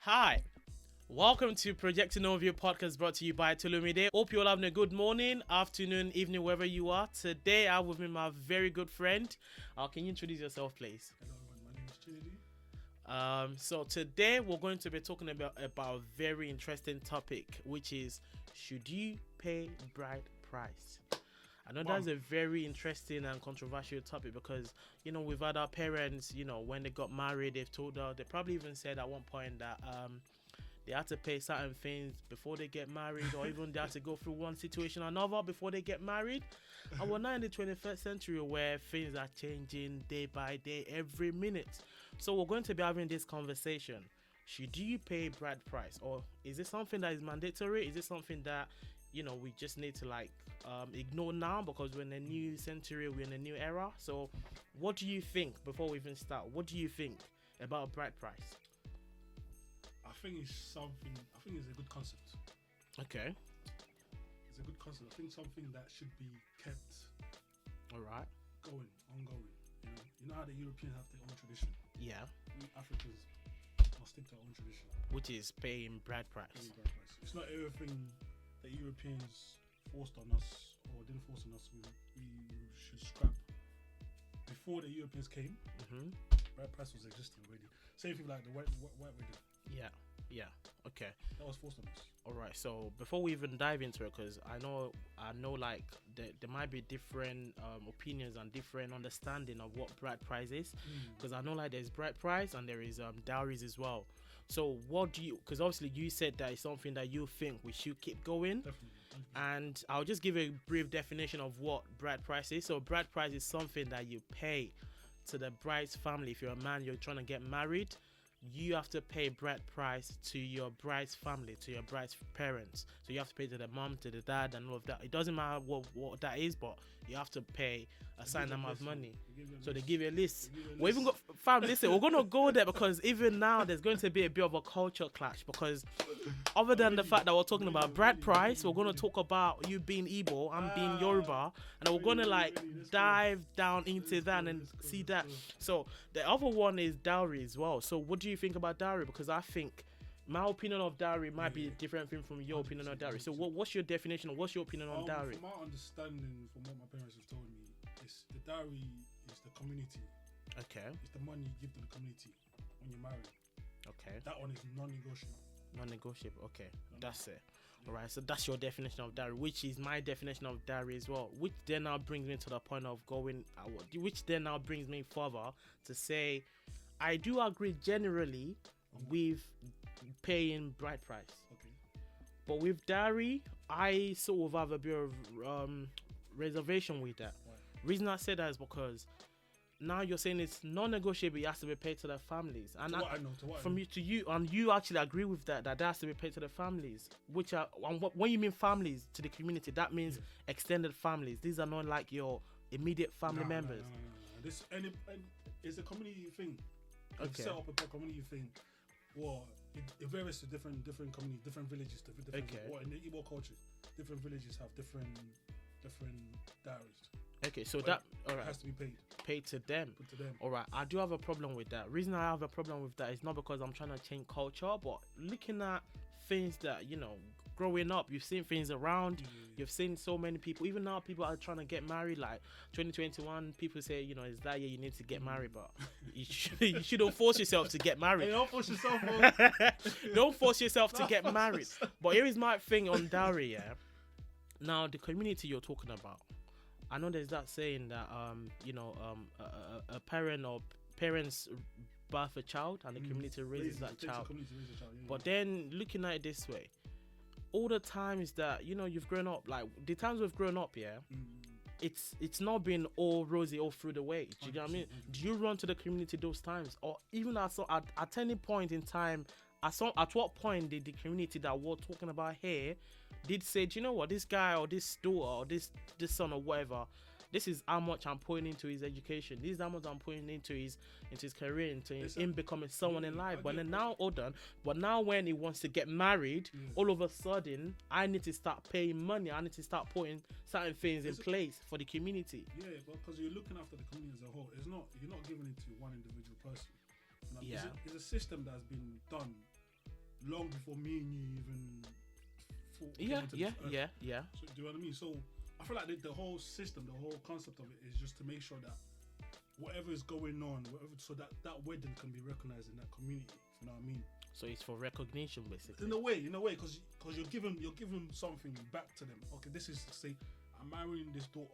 Hi, welcome to Projecting Overview podcast brought to you by Tulumide. Hope you're all having a good morning, afternoon, evening, wherever you are. Today I'm with me, my very good friend. Can you introduce yourself, please? Hello, everyone. My name is Trinity. So today we're going to be talking about a very interesting topic, which is should you pay bride price? I know that's a very interesting and controversial topic because, we've had our parents, when they got married, they've told us, they probably even said at one point that they had to pay certain things before they get married, or even they had to go through one situation or another before they get married. And we're now in the 21st century where things are changing day by day, every minute. So we're going to be having this conversation. Should you pay bride price, or is it something that is mandatory? Is it something that we just need to ignore now because we're in a new century, we're in a new era? So what do you think, before we even start, what do you think about bride price? I think it's a good concept. Okay. It's a good concept. I think something that should be kept All right. ongoing. You know how the Europeans have their own tradition. Yeah. We Africans must stick to our own tradition. Which is paying bride price. It's not everything that Europeans forced on us or didn't force on us. We should scrap. Before the Europeans came, bride price was existing already. Same thing like the white wedding. Yeah. Okay. That was forced on us. All right. So before we even dive into it, because I know, like there might be different opinions and different understanding of what bride price is. Because I know like there's bride price and there is dowries as well. So what do you? Because obviously you said that it's something that you think we should keep going. Definitely. And I'll just give a brief definition of what bride price is. So bride price is something that you pay to the bride's family. If you're a man, you're trying to get married, you have to pay bride price to your bride's family, to your bride's parents. So you have to pay to the mom, to the dad, and all of that. It doesn't matter what that is, but you have to pay a certain amount of money. So they give you a list. We even got fam. Listen, we're gonna go there because even now there's going to be a bit of a culture clash. Because other than the fact that we're talking about bride price, we're gonna talk about you being Igbo, I'm being Yoruba, and we're gonna dive down into that and see that. So the other one is dowry as well. So what do you think about dowry? Because I think my opinion of dowry might be a different thing from your opinion of dowry. So what's your definition? What's your opinion on dowry? From my understanding, from what my parents have told me, the dowry is the community. Okay. It's the money you give to the community when you're married. Okay. That one is non-negotiable. Non-negotiable. Okay, that's it. All right. So that's your definition of dowry, which is my definition of dowry as well. Which then now brings me to the point of going. Which then now brings me further to say, I do agree generally with paying bride price. Okay. But with dowry, I sort of have a bit of reservation with that. Why? Reason I say that is because now you're saying it's non-negotiable. It has to be paid to the families, and you to you, and you actually agree with that has to be paid to the families. Which are when you mean families to the community, that means extended families. These are not like your immediate family members. No. This it's a community thing. Okay. Set up a community thing. Well, it varies to different communities, different villages. Or in the Igbo culture, different villages have different dowries. Okay, so But that it has to be paid to them. put to them. All right, I do have a problem with that. Reason I have a problem with that is not because I'm trying to change culture, but looking at things that growing up, you've seen things around. You've seen so many people. Even now, people are trying to get married. Like 2021, people say, it's that year you need to get married, but you shouldn't force yourself to get married. Hey, don't force yourself, bro. Don't force yourself to get married. But here is my thing on dowry. Yeah. Now the community you're talking about, I know there's that saying that a parent or parents birth a child and the community raises that child. But then looking at it this way, all the times that you've grown up, like the times we've grown up, it's not been all rosy all through the way. Do you get what I mean? Do you run to the community those times, or even at any point in time? At what point did the community that we're talking about here did say, do you know what, this guy or this daughter or this son or whatever, this is how much I'm putting into his education. This is how much I'm putting into his career, into him becoming someone in life. But then now, hold on. But now when he wants to get married, all of a sudden, I need to start paying money. I need to start putting certain things in place for the community. Yeah, because you're looking after the community as a whole. You're not giving it to one individual person. It's a system that's been done long before me and you even came Yeah, into yeah, this earth. yeah. So, do you know what I mean? So I feel like the whole system, the whole concept of it is just to make sure that whatever is going on, so that wedding can be recognized in that community. You know what I mean? So it's for recognition, basically. In a way, because you're giving something back to them. Okay, this is, say, I'm marrying this daughter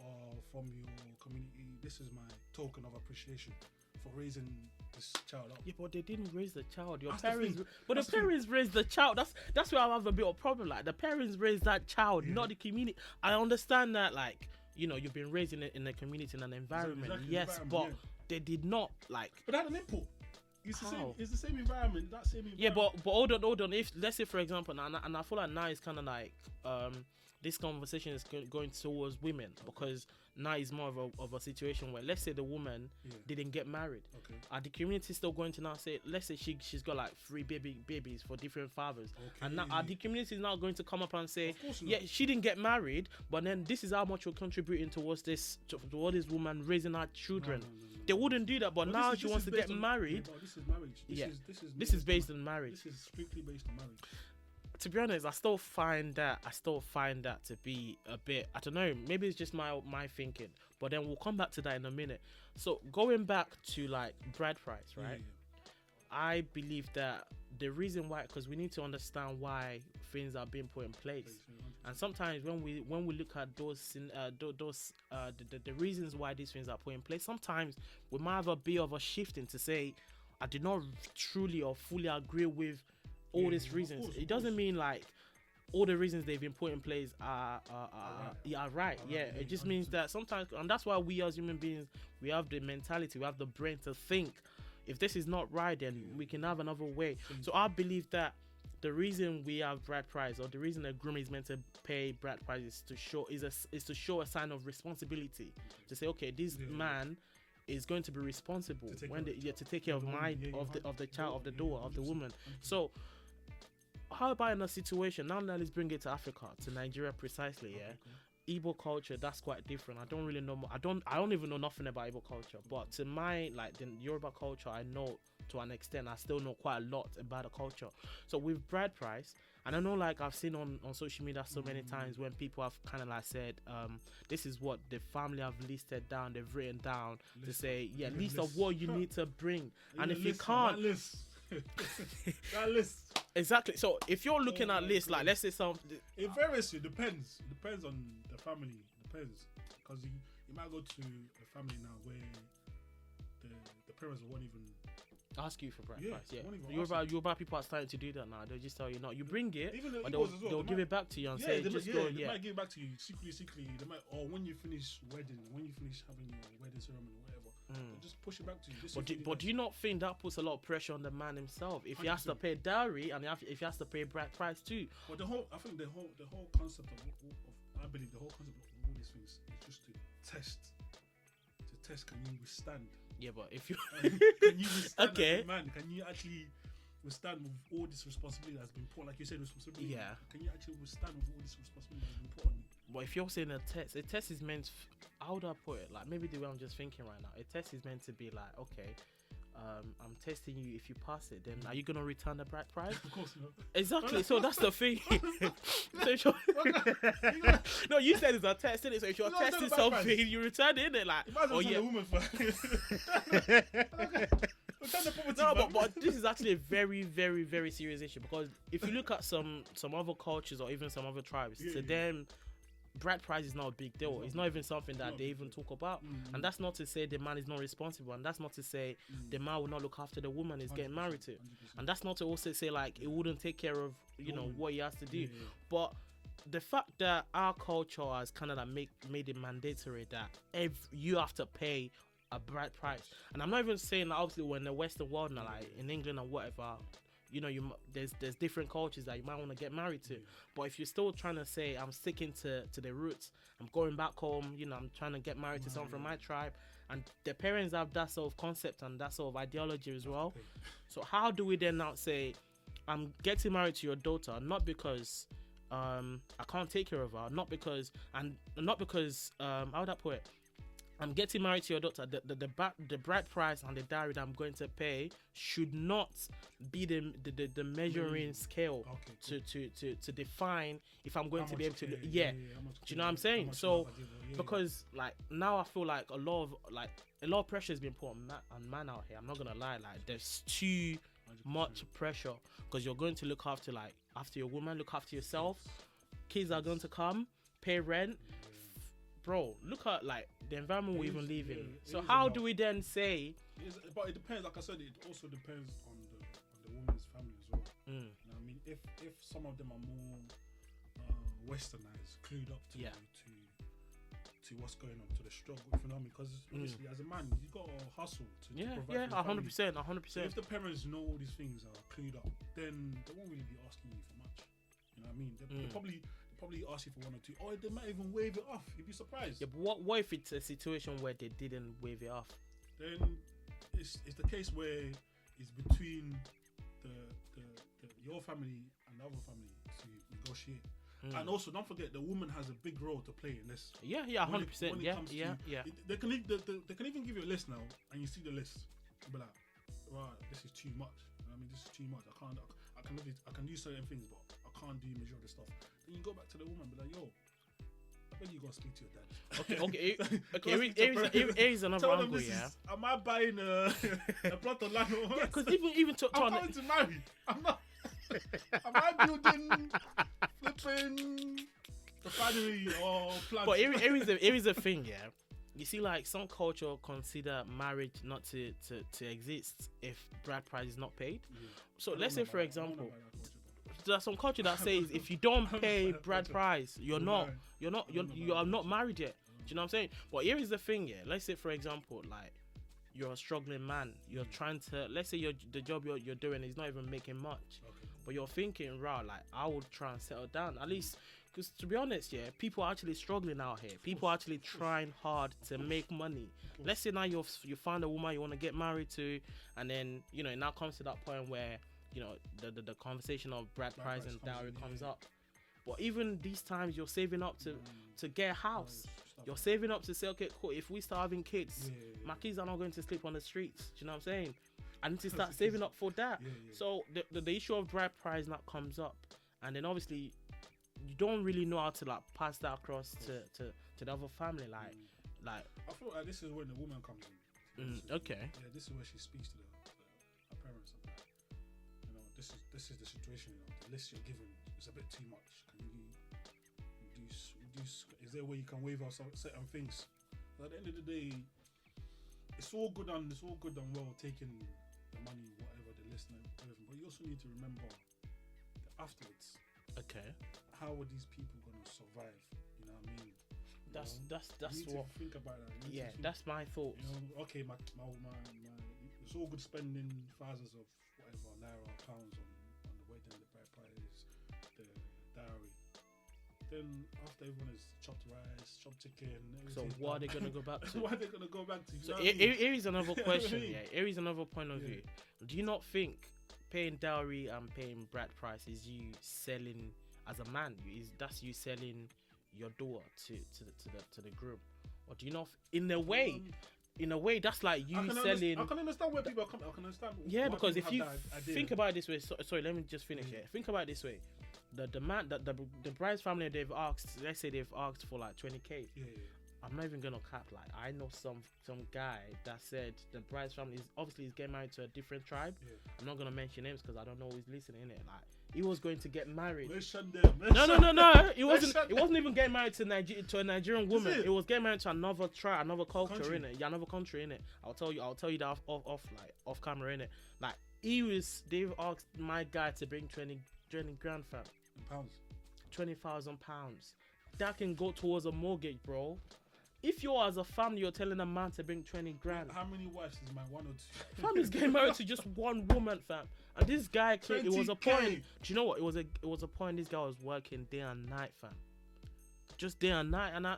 from your community. This is my token of appreciation for raising this child up. Yeah, but they didn't raise the child. Your That's parents, the thing. but That's the parents raised the child. That's where I have a bit of problem. Like the parents raised that child, not the community. I understand that, like, you know, you've been raised in a community, in an environment. Exactly, yes, but they did not like. But that an input. It's the same. It's the same environment. That same environment. Yeah, but hold on. If, let's say, for example, and I feel like now it's kind of like this conversation is going towards women, because now it's more of a situation where, let's say, the woman didn't get married. Okay. Are the community still going to now say, let's say she's got like 3 babies for different fathers, and now are the community now going to come up and say, yeah, she didn't get married, but then this is how much you're contributing towards this woman raising her children? No. They wouldn't do that, but now she wants to get married. Yeah, this is marriage. This is based on marriage. This is strictly based on marriage. To be honest, I still find that to be a bit, I don't know, maybe it's just my thinking, but then we'll come back to that in a minute. So going back to like bride price, right? Yeah. I believe that the reason why, because we need to understand why things are being put in place, and sometimes when we look at the reasons why these things are put in place, sometimes we might have a bit of a shifting to say, I did not truly or fully agree with all these reasons. It doesn't mean like all the reasons they've been put in place are right. Yeah, it just means that sometimes, and that's why we as human beings, we have the mentality, we have the brain to think, if this is not right, then we can have another way. So I believe that the reason we have bride price, or the reason a groom is meant to pay bride price, is to show a sign of responsibility, to say, okay, this man is going to be responsible to take care of the child, of the daughter, of the woman. So how about in a situation now? Let's bring it to Africa, to Nigeria precisely. Yeah, Igbo culture, that's quite different. I don't really know. I don't even know nothing about Igbo culture. But to my, like, the Yoruba culture, I know to an extent. I still know quite a lot about the culture. So with bride price, and I know, like, I've seen on social media so many times when people have kind of like said, this is what the family have listed down, they've written down to say, list of what you need to bring, and if you can't, that list. Exactly. So if you're looking at lists, like, let's say it varies. It depends. It depends on the family. It depends, because you might go to a family now where the parents won't even ask you for bride price. Yeah, Yoruba people are starting to do that now. They'll just tell you, no, you bring it, but they'll give it back to you and say, just go. They might give it back to you secretly. They might, or when you finish having your wedding ceremony, whatever. They'll just push it back to you. But do you not think that puts a lot of pressure on the man himself if 100%. He has to pay dowry and if he has to pay bride price too? But I think the whole concept of I believe the whole concept of all these things is just to test can you withstand. Yeah, but if you can you withstand as a man? Can you actually withstand with all this responsibility that's been put? Like you said, responsibility. Yeah. Can you actually withstand with all this responsibility that's been put on you? But if you're saying a test is meant. How would I put it? Like, maybe the way I'm just thinking right now, a test is meant to be like, okay, I'm testing you. If you pass it, then are you gonna return the bride price? Of course not. Exactly. So that's the thing. No, you said it's a test, innit? So if you're testing something, you return it, innit? Like, a woman no, but this is actually a very, very, very serious issue, because if you look at some other cultures or even some other tribes, to them, bride price is not a big deal. It's not even something that they even talk about. And that's not to say the man is not responsible, and that's not to say the man will not look after the woman he's getting married to, 100%. And that's not to also say like he wouldn't take care of what he has to do. But the fact that our culture has kind of like made it mandatory that you have to pay a bride price, and I'm not even saying that obviously we're in the Western world now, like in England or whatever, there's different cultures that you might want to get married to. But if you're still trying to say, I'm sticking to the roots, I'm going back home, I'm trying to get married to someone from my tribe, and the parents have that sort of concept and that sort of ideology as well. So how do we then now say, I'm getting married to your daughter, not because I can't take care of her, not because how would I put it? I'm getting married to your daughter. The bride price and the dowry that I'm going to pay should not be the measuring scale Okay, cool. to define if I'm going How to be much- able to. yeah, Yeah. how much- Do you know what I'm saying? how much So love I give her, yeah, because like now I feel like a lot of pressure has been put on man out here. I'm not gonna lie, like there's too 100%. much pressure because you're going to look after your woman, look after yourself. Kids are going to come, pay rent. Bro, look at like the environment we even live in. it So is how about- do we then say? But it depends. Like I said, it also depends on the woman's family as well. Mm, You know what I mean, if some of them are more westernized, clued up to what's going on, to the struggle, if you know what I mean. Because obviously, as a man, you got to hustle to yeah, provide yeah, for your family. 100%, So 100%. if the parents know all these things are clued up, then they won't really be asking you for much. You know what I mean? They probably ask you for one or two, or they might even waive it off. You'd be surprised. Yeah, but what if it's a situation where they didn't waive it off? Then it's the case where it's between the your family and the other family to negotiate. And also, don't forget, the woman has a big role to play in this. Yeah, When 100%. it Yeah, comes to- yeah. They can even give you a list now, and you see the list, you'll be like, right, this is too much. I mean, this is too much. I can do certain things, but I can't do majority of stuff. Then you go back to the woman, and be like, yo, I bet you gotta speak to your dad. Okay. Here's another Tell them angle. this Yeah, is, am I buying a plot of land? Or what? yeah, because even to I'm going to marry. I'm not. Am I building, flipping the family or plans? But here is the thing, yeah. You see, like some culture consider marriage not to exist if bride price is not paid. Yeah. So I don't let's know say, for about that. I don't example, know about that culture, though. there's some culture that says if you don't pay bride price, you are not married yet. Do you know what I'm saying? But here is the thing, yeah. Let's say, for example, like you're a struggling man. You're trying to, let's say the job you're doing is not even making much. Okay. But you're thinking, right, like I would try and settle down at least, because to be honest, yeah, people are actually struggling out here. People are actually trying hard to make money. Let's say now you find a woman you want to get married to, and then it now comes to that point where the conversation of bride price and dowry comes up. But even these times, you're saving up to get a house. You're saving up to say, okay, cool. If we start having kids, my kids are not going to sleep on the streets. Do you know what I'm saying? I need to start saving up for that. So the issue of bride price now comes up, and then obviously you don't really know how to like pass that across to the other family. Like I feel like this is when the woman comes in. Okay. Yeah, this is where she speaks to her parents and that. This is the situation. The list you're given is a bit too much. Can you reduce? Is there a way you can waive off certain things? But at the end of the day, it's all good and well taking the money, whatever the list and everything. But you also need to remember that afterwards. Okay. How are these people going to survive? You know what I mean? That's you need what. to think about that. Yeah, that's my thoughts. Okay, my it's all good spending thousands of whatever naira or pounds on the wedding, the bride price, the dowry. Then after everyone has chopped rice, chopped chicken. So what are they gonna go back to? What are they gonna go back to? So here is another question. Yeah, here is another point of view. Do you not think paying dowry and paying bride price is you selling as a man? That's you selling your daughter to the groom? Or do you not, in a way, that's like you selling? I can understand where people are coming. I can understand. Yeah, because if you idea. think about it this way, sorry, let me just finish here. Think about it this way: the man, the bride's family, they've asked. Let's say they've asked for like 20K. Yeah. I'm not even gonna cap. Like I know some guy that said the bride's family is getting married to a different tribe. Yeah. I'm not gonna mention names because I don't know who's listening in it. Like he was going to get married. No. It wasn't even getting married to a Nigerian woman. It was getting married to another tribe, another culture in it. Yeah, another country in it. I'll tell you that off camera in it. Like they've asked my guy to bring 20 grand, fam. Pounds. 20,000 pounds. That can go towards a mortgage, bro. If you're as a family, you're telling a man to bring 20 grand. How many wives is my one or two? Family's getting married to just one woman, fam. And this guy, it was a point. Do you know what? It was a point. This guy was working day and night, fam. Just day and night. And I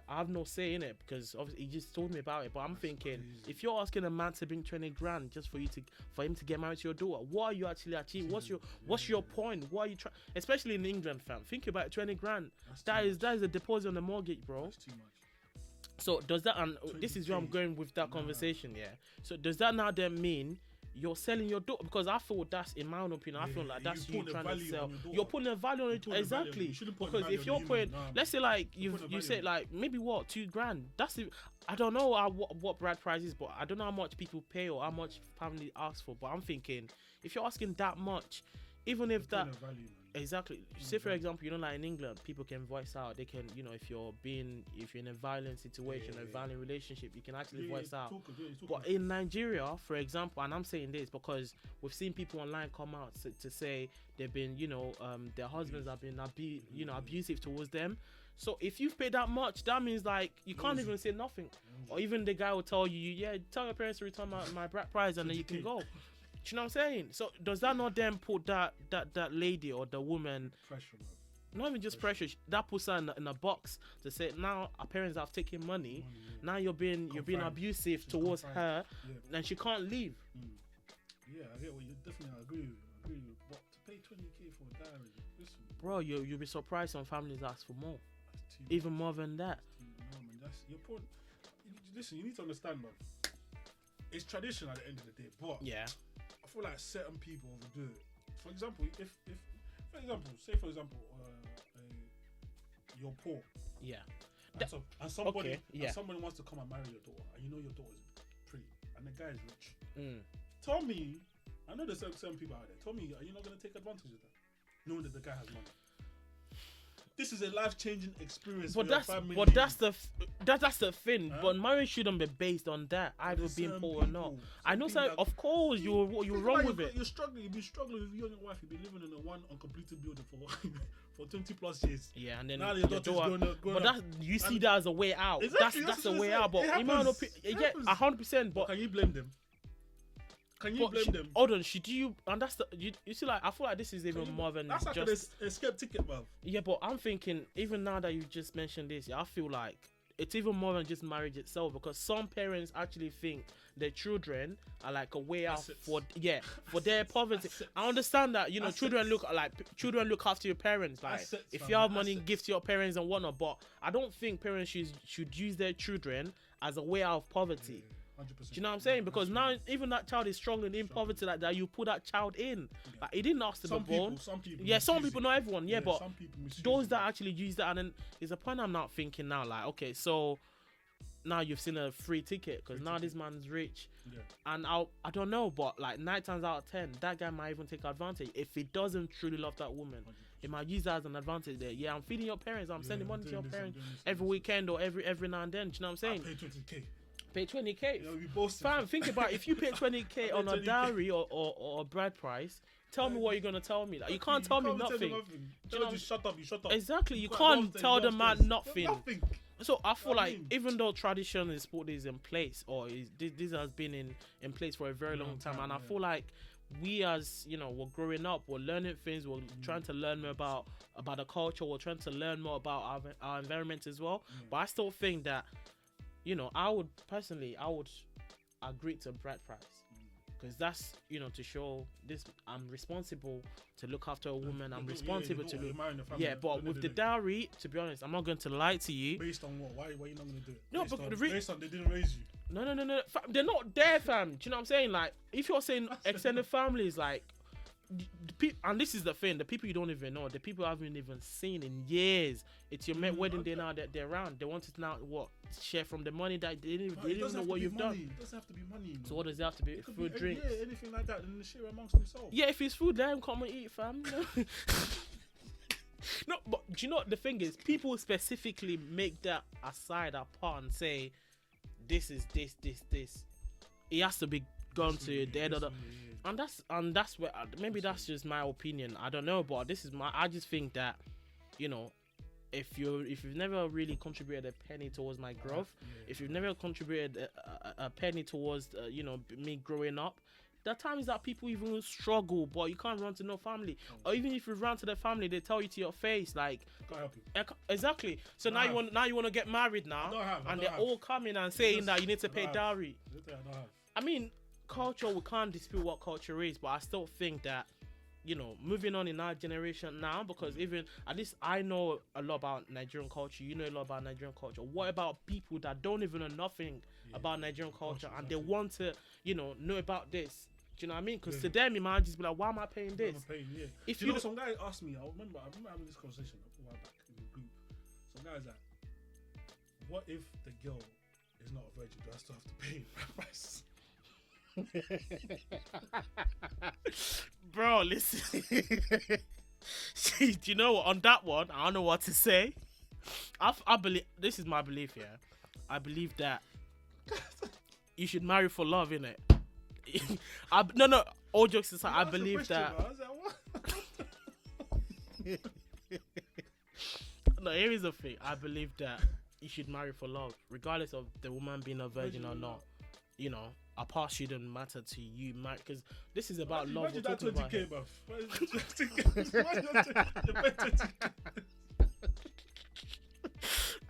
have no say in it because obviously he just told me about it. But I'm thinking, if you're asking a man to bring 20 grand just for him to get married to your daughter, what are you actually achieving? What's your point? What are you trying? Especially in England, fam. Think about it, 20 grand. That is a deposit on the mortgage, bro. That's too much. So does that, and this is where I'm going with that conversation, yeah. So does that now then mean you're selling your daughter? Because I feel that's, in my own opinion, I feel like that's you trying to sell. You're putting a value on it, exactly. Because if you're putting, let's say like you say like maybe what, $2,000. That's it. I don't know what bride price is, but I don't know how much people pay or how much family ask for. But I'm thinking if you're asking that much, even if that. Exactly. Say for example, you know, like in England, people can voice out. They can, you know, if you're in a violent situation, a violent relationship, you can actually voice out. But in Nigeria, for example, and I'm saying this because we've seen people online come out to say they've been, you know, their husbands have been abusive towards them. So if you've paid that much, that means like you can't even say nothing. Or even the guy will tell you, yeah, tell your parents to return my bride price and then you can go. Do you know what I'm saying? So does that not then put that lady or the woman pressure, man. Not even just pressure, that puts her in a box to say now our parents have taken money, now you're being abusive towards her, and she can't leave. Yeah, I get what you definitely agree with you. But to pay 20k for a dowry, listen, bro, you'll be surprised some families ask for more, even more than that. No, man, that's your point. Listen, you need to understand, man. It's tradition at the end of the day, but yeah. I feel like certain people overdo it. For example, if you're poor, and somebody wants to come and marry your daughter, and you know your daughter's pretty, and the guy is rich. Tell me, I know there's certain people out there. Tell me, are you not going to take advantage of that, knowing that the guy has money? This is a life-changing experience. But that's the thing. Huh? But marriage shouldn't be based on that, either being poor or not. I know, sir. Of course, you're wrong with it. You're struggling. You've been struggling with you and your wife. You've been living in a one uncompleted building for 20 plus years. Yeah, and then now your daughter's going but that you see that as a way out. Exactly, that's a way out. But in my opinion, yeah, 100%. But can you blame them? Can you blame them? Hold on, should you? And that's you see, like I feel like this is even more than that's like just an escape ticket, man. Yeah, but I'm thinking even now that you just mentioned this, I feel like it's even more than just marriage itself, because some parents actually think their children are like a way out for their poverty. I understand that, you know, children look after your parents, like if you have money, give to your parents and whatnot. But I don't think parents should use their children as a way out of poverty. 100%. Do you know what I'm saying? Because now even that child is struggling in poverty like that, you put that child in. Like he didn't ask to be born. Some people, not everyone. Yeah, but those that actually use that, and then there's a point I'm not thinking now. Like, okay, so now you've seen a free ticket because now this man's rich, and I don't know, but like 9 times out of 10, that guy might even take advantage if he doesn't truly love that woman. 100%. He might use that as an advantage there. Yeah, I'm feeding your parents. I'm sending money to your parents every weekend or every now and then. Do you know what I'm saying? I pay 20k. Pay 20k. Fam, think about it. If you pay 20k on a dowry or a bride price, tell me what you're gonna tell me. Like you can't tell me nothing. You shut up. Exactly. You can't tell the man nothing. So I feel like even though tradition is put this in place, or this has been in place for a very long time, and I feel like we as, you know, we're growing up, we're learning things, we're trying to learn more about the culture, we're trying to learn more about our environment as well. But I still think that, you know, I would agree to bride price, because that's, you know, to show this I'm responsible to look after a woman. I'm responsible to look. But with the dowry, to be honest, I'm not going to lie to you. Based on what? Why are you not going to do it? No, based on they didn't raise you. No. They're not there, fam. Do you know what I'm saying? Like, if you're saying extended families, like, and this is the thing, the people you don't even know, the people I haven't even seen in years, it's your wedding day now that they're around. They want to now share from the money that they didn't even know what you've done. It doesn't have to be money. So what does it have to be? Food, drinks? Yeah, anything like that, and they share amongst themselves. Yeah, if it's food, let them come and eat, fam. No, but do you know what the thing is? People specifically make that aside apart and say, this is this. It has to be gone to the end of the. And that's where maybe that's just my opinion. I don't know, but I just think that, you know, if you've never really contributed a penny towards my growth, if you've never contributed a penny towards you know, me growing up, there are times that people even struggle, but you can't run to no family. Or even if you run to the family, they tell you to your face, like, can't help you. Exactly. So now you want to get married now, and they're all coming and saying that you need to pay dowry. I mean, culture, we can't dispute what culture is, but I still think that, moving on in our generation now, because even at least I know a lot about Nigerian culture. You know a lot about Nigerian culture. What about people that don't even know nothing about Nigerian culture and they want to, know about this? Do you know what I mean? Because to them, it might just be like, why am I paying this? If you know, some guy asked me. I remember having this conversation a while back in the group. Some guys like, what if the girl is not a virgin? Do I still have to pay price? Bro, listen. See, do you know what? On that one, I don't know what to say. I believe, this is my belief. Yeah, I believe that you should marry for love, innit? No. All jokes aside, I believe that. No, here is the thing. I believe that you should marry for love, regardless of the woman being a virgin or not. A past shouldn't matter to you, man, because this is about love. We're talking about here.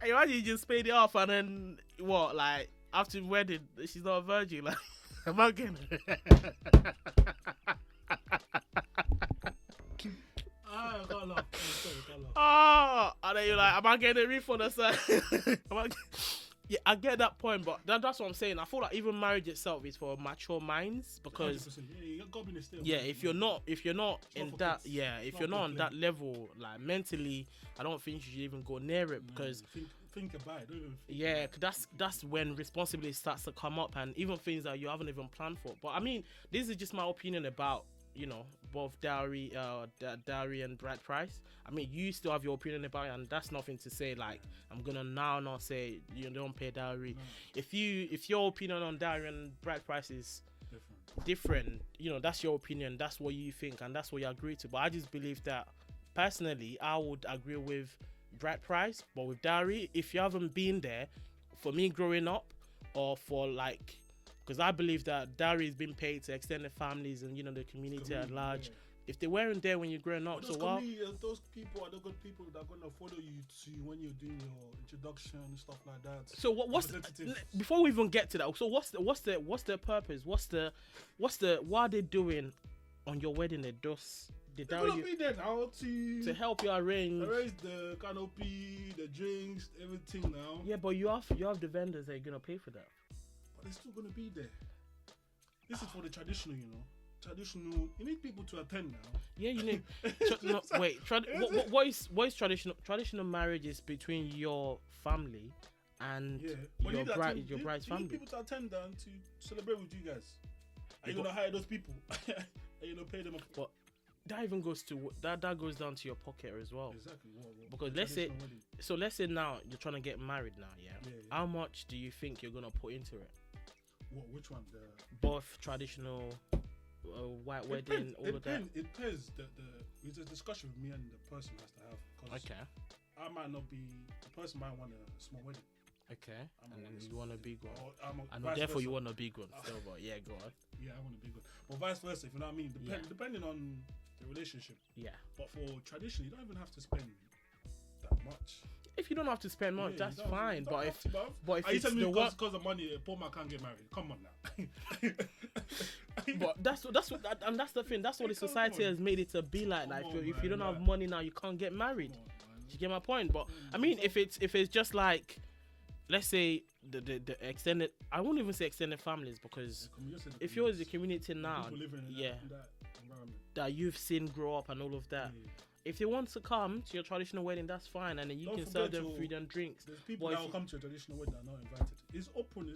Hey, imagine you just paid it off and then what? Like after the wedding, she's not a virgin. Like, am I getting? I can't laugh. And then you're like, am I getting a refund or something? Yeah, I get that point, but that's what I'm saying. I feel like even marriage itself is for mature minds, because if you're not in that, if you're not on that level, like mentally, I don't think you should even go near it, because think about it. Don't even think about it. that's when responsibility starts to come up, and even things that you haven't even planned for. But I mean, this is just my opinion about both dowry and bride price. I mean, you still have your opinion about it, and that's nothing to say like I'm gonna now not say you don't pay dowry. No. If your opinion on dowry and bride price is different, that's your opinion, that's what you think, and that's what you agree to. But I just believe that personally I would agree with bride price, but with dowry, if you haven't been there, for me growing up, or for like, because I believe that dowry is being paid to extended families and the community at large. Yeah. If they weren't there when you're growing up, those people are the good people that are gonna follow you to when you're doing your introduction and stuff like that. So before we even get to that? So what's the purpose? What are they doing on your wedding day? They're gonna be there now to help you arrange the canopy, the drinks, everything now. Yeah, but you have the vendors that are gonna pay for that. But they're still gonna be there. This is for the traditional, Traditional. You need people to attend now. Yeah, you need. What is traditional? Traditional marriage is between your family and your bride's family. You need people to attend and to celebrate with you guys. Are you gonna hire those people? Are you gonna pay them? But that even goes to that goes down to your pocket as well. Exactly. Because let's say now you're trying to get married now, yeah? How much do you think you're gonna put into it? Which one? Both traditional, white wedding, all of that. It depends. It's a discussion with me and the person has to have. Okay. I might not be. The person might want a small wedding. Okay. And then you want a big one. And therefore you want a big one. Still, but yeah, go on. Yeah, I want a big one. But vice versa, if you know what I mean. Depending on the relationship. Yeah. But for tradition, you don't even have to spend that much. If you don't have to spend much, that's fine. But if it's the one because of money, poor man can't get married. Come on now. But that's the thing. That's what the society has made it to be like. Like if you don't have money now, you can't get married. Do you get my point? But I mean, if it's just like, let's say the extended, I won't even say extended families, because if you're in the community now, that you've seen grow up and all of that. If they want to come to your traditional wedding, that's fine, and then you can serve them food and drinks. There's people that will come to a traditional wedding that are not invited. It's open.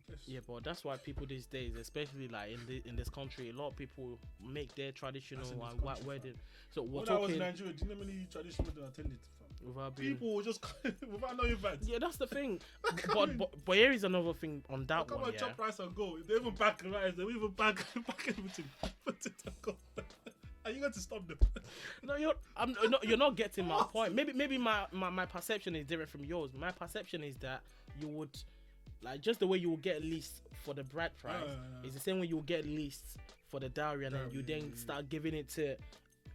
Yes. Yeah, but that's why people these days, especially like in this country, a lot of people make their traditional and white wedding. So we're talking. When I was in Nigeria, do you know how many traditional weddings I attended? People just without no invite. Yeah, that's the thing. but here is another thing on that one. Come on, chop rice and go. They even pack rice. They even pack everything. Put it and go. Are you going to stop them? No, you're not getting my point. Maybe my perception is different from yours. My perception is that you would, like, just the way you will get leased for the bride price is the same way you will get leased for the dowry, and then you start giving it to,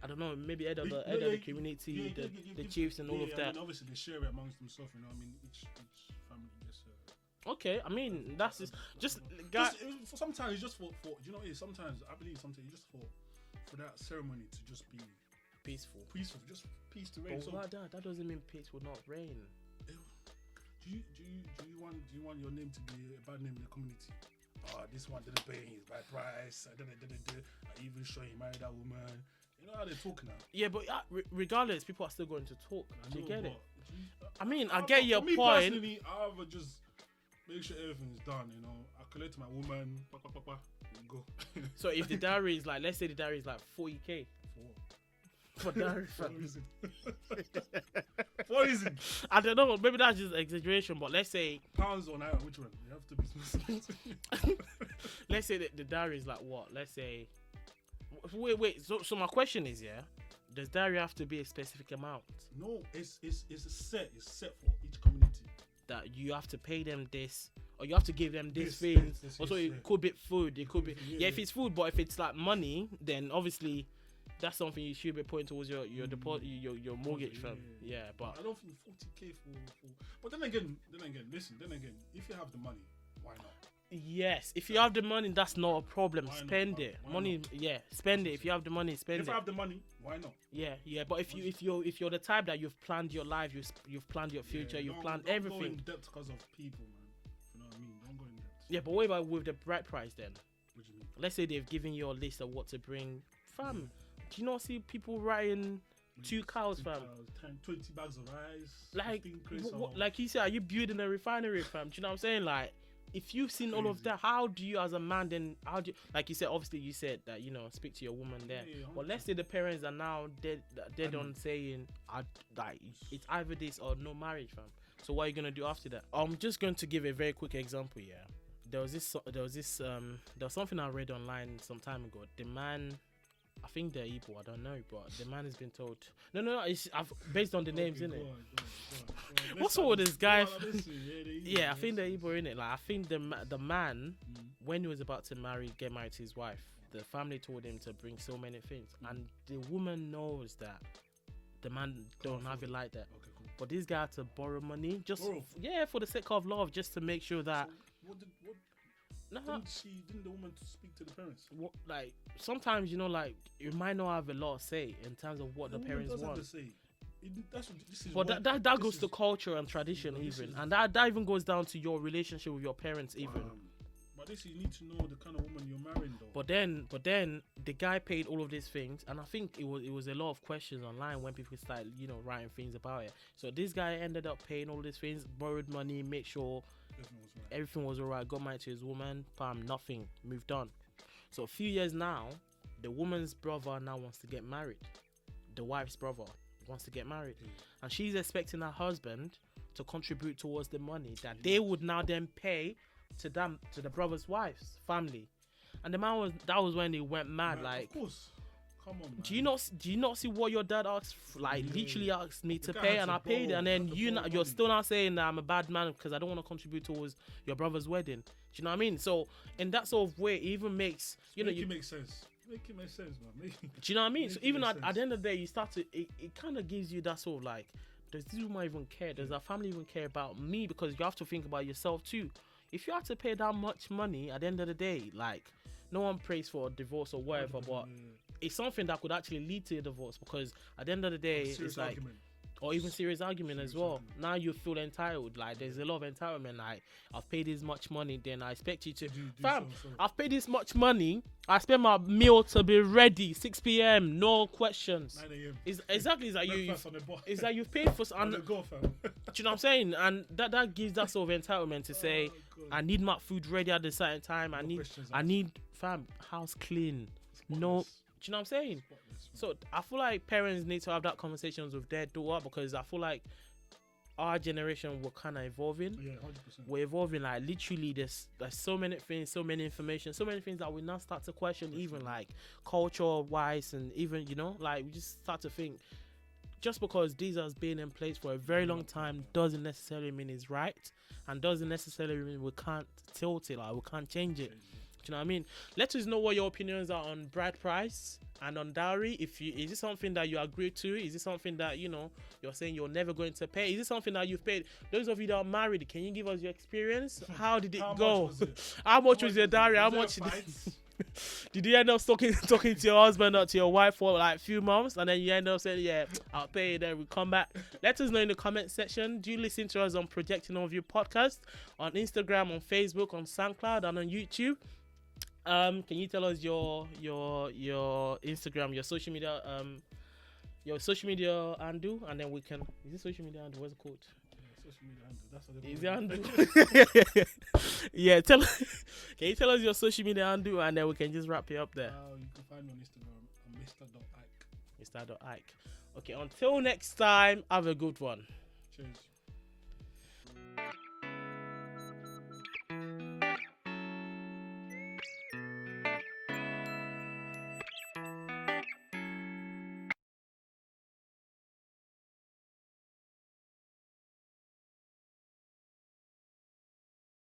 I don't know, maybe head of the community, the chiefs and all of that. I mean, obviously they share it amongst themselves, I mean, each family gets. Okay, I mean that's just sometimes it's just for sometimes I believe sometimes it's just for for that ceremony to just be Peaceful. just peace to reign. But So, that doesn't mean peace will not reign. do you want your name to be a bad name in the community? Oh, this one didn't pay his bride price. I even sure he married that woman. You know how they're talking now. Yeah, but regardless, people are still going to talk. Do you get it? I mean, I For get your me point. personally, I rather just make sure everything's done. You know, I collect my woman, and go. So if the dowry is like, let's say the dowry is like 40k. For dowry, For what reason? For what reason? I don't know. Maybe that's just exaggeration, but let's say Pounds or naira, which one? You have to be specific. let's say that the dowry is like what? Let's say. Wait. So my question is, yeah, does dowry have to be a specific amount? No, it's set. It's set for each community. That you have to pay them this, or you have to give them this This, thing. this, Also, yes, it yeah. could be food. It could be Yeah, if it's food, but if it's like money, then obviously that's something you should be putting towards your deposit, your mortgage Yeah, fam. yeah. Yeah, but I don't think 40k for. But then again, listen. If you have the money, why not? yes, if you have the money, that's not a problem. Why not? Spend it. Why Money, not? yeah, spend it. If you have the money, spend If it. I have the money, why not? Yeah. But if you're the type that you've planned your life, you've planned your future, Yeah, you've don't- planned don't everything. Go in debt because of people, man. You know what I mean? Don't go in debt. Yeah, but what about with the bride price then? What do you mean? Let's say they've given you a list of what to bring, fam. Do you not see people writing 2 cows, fam? 20 bags of rice. Like, 15 crates of- like you said, are you building a refinery, fam? Do you know what I'm saying? Like, if you've seen all of Crazy. that, how do you, as a man, then how do you, like you said? Obviously, you said that speak to your woman there. Yeah, But let's say the parents are now dead on saying, like it's either this or no marriage, fam. So what are you gonna do after that? I'm just going to give a very quick example. Yeah, there was something I read online some time ago. The man, I think they're Igbo, I don't know, but the man has been told. No, it's based on the names, Okay, innit? go on. What's up with this guy? Yeah, I think they're Igbo, innit? Like, I think the man, when he was about to get married to his wife, the family told him to bring so many things, and the woman knows that the man don't have it like that. Okay, cool. But this guy had to borrow money, just Borrow? for the sake of love, just to make sure that. So what Nah, didn't the woman speak to the parents? like sometimes like you might not have a lot of say in terms of what the woman parents does have want. to say. This is But what- that this goes is- to culture and tradition this even, is- and that even goes down to your relationship with your parents even. But this you need to know the kind of woman you're marrying though. But then the guy paid all of these things, and I think it was a lot of questions online when people started writing things about it. So this guy ended up paying all these things, borrowed money, make sure everything was alright, got married to his woman, nothing, moved on. So a few years now, the woman's brother now wants to get married. The wife's brother wants to get married, and she's expecting her husband to contribute towards the money that they would now then pay to the brother's wife's family. And the man that was when he went mad. Man, like, of course. Come on, man. do you not see what your dad asked? Like, Yeah. literally asked me to guy pay, had and to I paid, borrow, and then had to you're borrow money. still not saying that I'm a bad man because I don't want to contribute towards your brother's wedding. Do you know what I mean? So in that sort of way, it even makes Make it make sense. Make it make sense, man. do you know what I mean? So make it even make at sense. the end of the day, you start to it kind of gives you that sort of like, does this woman even care? Does our family even care about me? Because you have to think about yourself too. If you have to pay that much money at the end of the day, like, no one prays for a divorce or whatever, but it's something that could actually lead to a divorce, because at the end of the day, it's like, or even serious argument as well. argument. Now you feel entitled. Like, there's a lot of entitlement. Like, I've paid this much money, then I expect you to. Fam, so. I've paid this much money. I expect my meal to be ready 6 p.m. No questions. 9 a.m. It's like Breakfast on the bar. it's like you've paid for. on And the go, fam. do you know what I'm saying? And that gives that sort of entitlement to say, God. I need my food ready at a certain time. No questions I asked. need fam house clean. No, do you know what I'm saying? So I feel like parents need to have that conversations with their daughter, because I feel like our generation we're kind of evolving. Yeah, 100%. We're evolving, like, literally there's so many things, so many information, so many things that we now start to question, even like culture wise, and even like we just start to think, just because these has been in place for a very long time doesn't necessarily mean it's right, and doesn't necessarily mean we can't tilt it, like we can't change it. Do you know what I mean? Let us know what your opinions are on bride price and on dowry. Is it something that you agree to? Is it something that you're saying you're never going to pay? Is it something that you've paid? Those of you that are married, can you give us your experience? How did it How much go? was it? How much was your dowry? How Was much? there fights? Did you end up talking to your husband or to your wife for like a few months, and then you end up saying, "Yeah, I'll pay you." Then we come back. Let us know in the comment section. Do you listen to us on Projecting Overview Podcast on Instagram, on Facebook, on SoundCloud, and on YouTube? Can you tell us your Instagram, your social media handle, and then we can. Is it social media handle? What's it called? Social media handle. That's what Is they it handle? Yeah, can you tell us your social media handle, and then we can just wrap it up there. You can find me on Instagram at Mr.Ike. Mr.Ike. Okay, until next time, have a good one. Cheers.